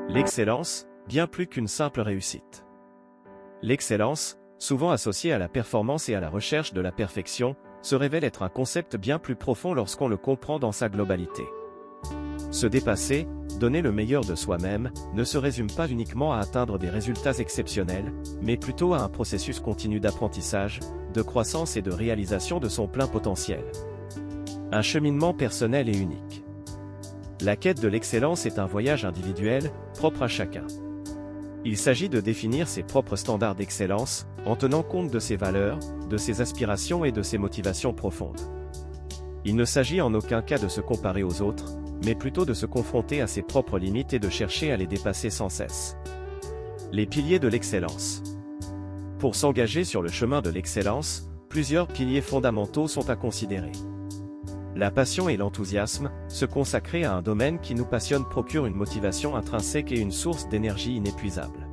L'excellence, bien plus qu'une simple réussite. L'excellence, souvent associée à la performance et à la recherche de la perfection, se révèle être un concept bien plus profond lorsqu'on le comprend dans sa globalité. Se dépasser, donner le meilleur de soi-même, ne se résume pas uniquement à atteindre des résultats exceptionnels, mais plutôt à un processus continu d'apprentissage, de croissance et de réalisation de son plein potentiel. Un cheminement personnel et unique. La quête de l'excellence est un voyage individuel, propre à chacun. Il s'agit de définir ses propres standards d'excellence, en tenant compte de ses valeurs, de ses aspirations et de ses motivations profondes. Il ne s'agit en aucun cas de se comparer aux autres, mais plutôt de se confronter à ses propres limites et de chercher à les dépasser sans cesse. Les piliers de l'excellence. Pour s'engager sur le chemin de l'excellence, plusieurs piliers fondamentaux sont à considérer. La passion et l'enthousiasme, se consacrer à un domaine qui nous passionne procure une motivation intrinsèque et une source d'énergie inépuisable.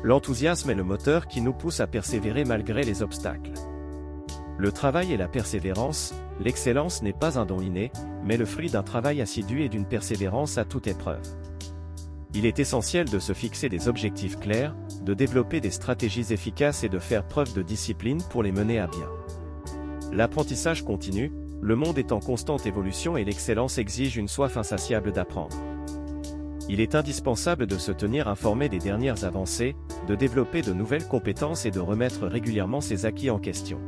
L'enthousiasme est le moteur qui nous pousse à persévérer malgré les obstacles. Le travail et la persévérance, l'excellence n'est pas un don inné, mais le fruit d'un travail assidu et d'une persévérance à toute épreuve. Il est essentiel de se fixer des objectifs clairs, de développer des stratégies efficaces et de faire preuve de discipline pour les mener à bien. L'apprentissage continue, le monde est en constante évolution et l'excellence exige une soif insatiable d'apprendre. Il est indispensable de se tenir informé des dernières avancées, de développer de nouvelles compétences et de remettre régulièrement ses acquis en question.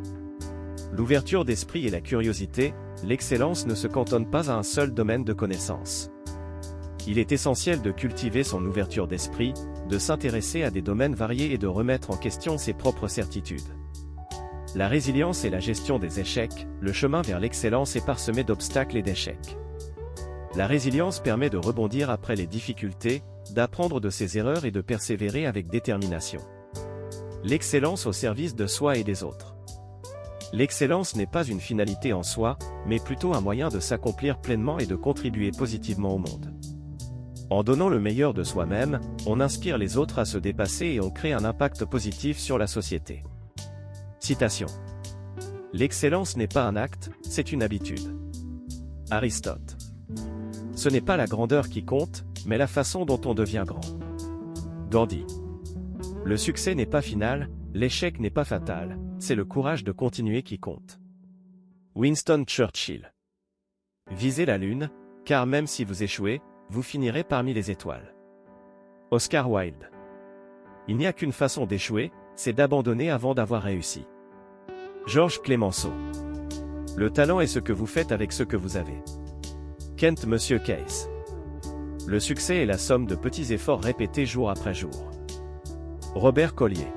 L'ouverture d'esprit et la curiosité, l'excellence ne se cantonne pas à un seul domaine de connaissance. Il est essentiel de cultiver son ouverture d'esprit, de s'intéresser à des domaines variés et de remettre en question ses propres certitudes. La résilience et la gestion des échecs, le chemin vers l'excellence est parsemé d'obstacles et d'échecs. La résilience permet de rebondir après les difficultés, d'apprendre de ses erreurs et de persévérer avec détermination. L'excellence au service de soi et des autres. L'excellence n'est pas une finalité en soi, mais plutôt un moyen de s'accomplir pleinement et de contribuer positivement au monde. En donnant le meilleur de soi-même, on inspire les autres à se dépasser et on crée un impact positif sur la société. Citation. L'excellence n'est pas un acte, c'est une habitude. Aristote. Ce n'est pas la grandeur qui compte, mais la façon dont on devient grand. Gandhi. Le succès n'est pas final, l'échec n'est pas fatal, c'est le courage de continuer qui compte. Winston Churchill. Visez la lune, car même si vous échouez, vous finirez parmi les étoiles. Oscar Wilde. Il n'y a qu'une façon d'échouer, c'est d'abandonner avant d'avoir réussi. Georges Clemenceau. Le talent est ce que vous faites avec ce que vous avez. Kent Monsieur Case. Le succès est la somme de petits efforts répétés jour après jour. Robert Collier.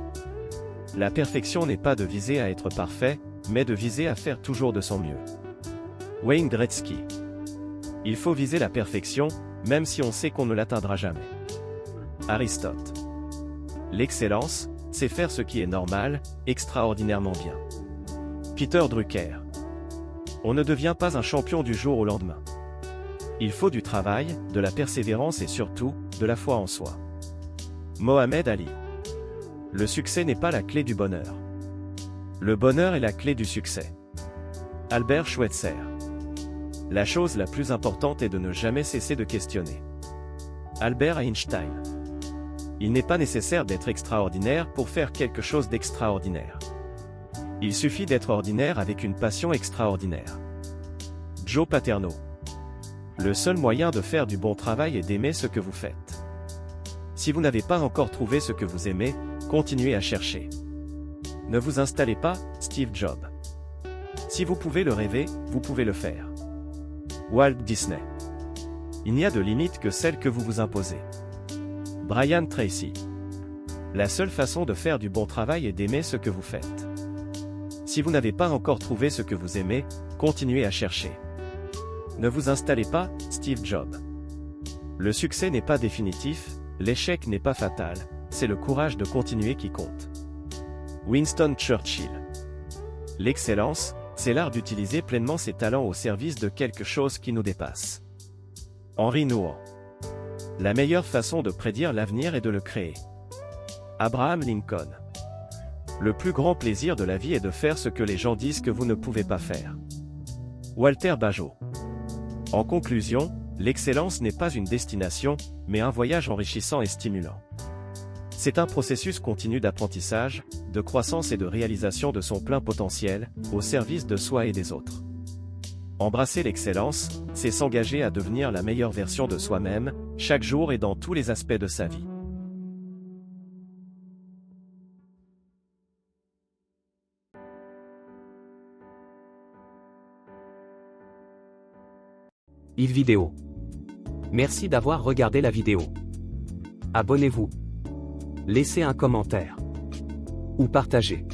La perfection n'est pas de viser à être parfait, mais de viser à faire toujours de son mieux. Wayne Gretzky. Il faut viser la perfection, même si on sait qu'on ne l'atteindra jamais. Aristote. L'excellence, c'est faire ce qui est normal, extraordinairement bien. Peter Drucker. On ne devient pas un champion du jour au lendemain. Il faut du travail, de la persévérance et surtout, de la foi en soi. Mohamed Ali. Le succès n'est pas la clé du bonheur. Le bonheur est la clé du succès. Albert Schweitzer. La chose la plus importante est de ne jamais cesser de questionner. Albert Einstein. Il n'est pas nécessaire d'être extraordinaire pour faire quelque chose d'extraordinaire. Il suffit d'être ordinaire avec une passion extraordinaire. Joe Paterno. Le seul moyen de faire du bon travail est d'aimer ce que vous faites. Si vous n'avez pas encore trouvé ce que vous aimez, continuez à chercher. Ne vous installez pas, Steve Jobs. Si vous pouvez le rêver, vous pouvez le faire. Walt Disney. Il n'y a de limite que celle que vous vous imposez. Brian Tracy. La seule façon de faire du bon travail est d'aimer ce que vous faites. Si vous n'avez pas encore trouvé ce que vous aimez, continuez à chercher. Ne vous installez pas, Steve Jobs. Le succès n'est pas définitif, l'échec n'est pas fatal, c'est le courage de continuer qui compte. Winston Churchill. L'excellence, c'est l'art d'utiliser pleinement ses talents au service de quelque chose qui nous dépasse. Henry Nouwen. La meilleure façon de prédire l'avenir est de le créer. Abraham Lincoln. Le plus grand plaisir de la vie est de faire ce que les gens disent que vous ne pouvez pas faire. Walter Bajot. En conclusion, L'excellence n'est pas une destination, mais un voyage enrichissant et stimulant. C'est un processus continu d'apprentissage, de croissance et de réalisation de son plein potentiel, au service de soi et des autres. Embrasser l'excellence, c'est s'engager à devenir la meilleure version de soi-même, chaque jour et dans tous les aspects de sa vie. Vidéo. Merci d'avoir regardé la vidéo. Abonnez-vous. Laissez un commentaire. Ou partagez.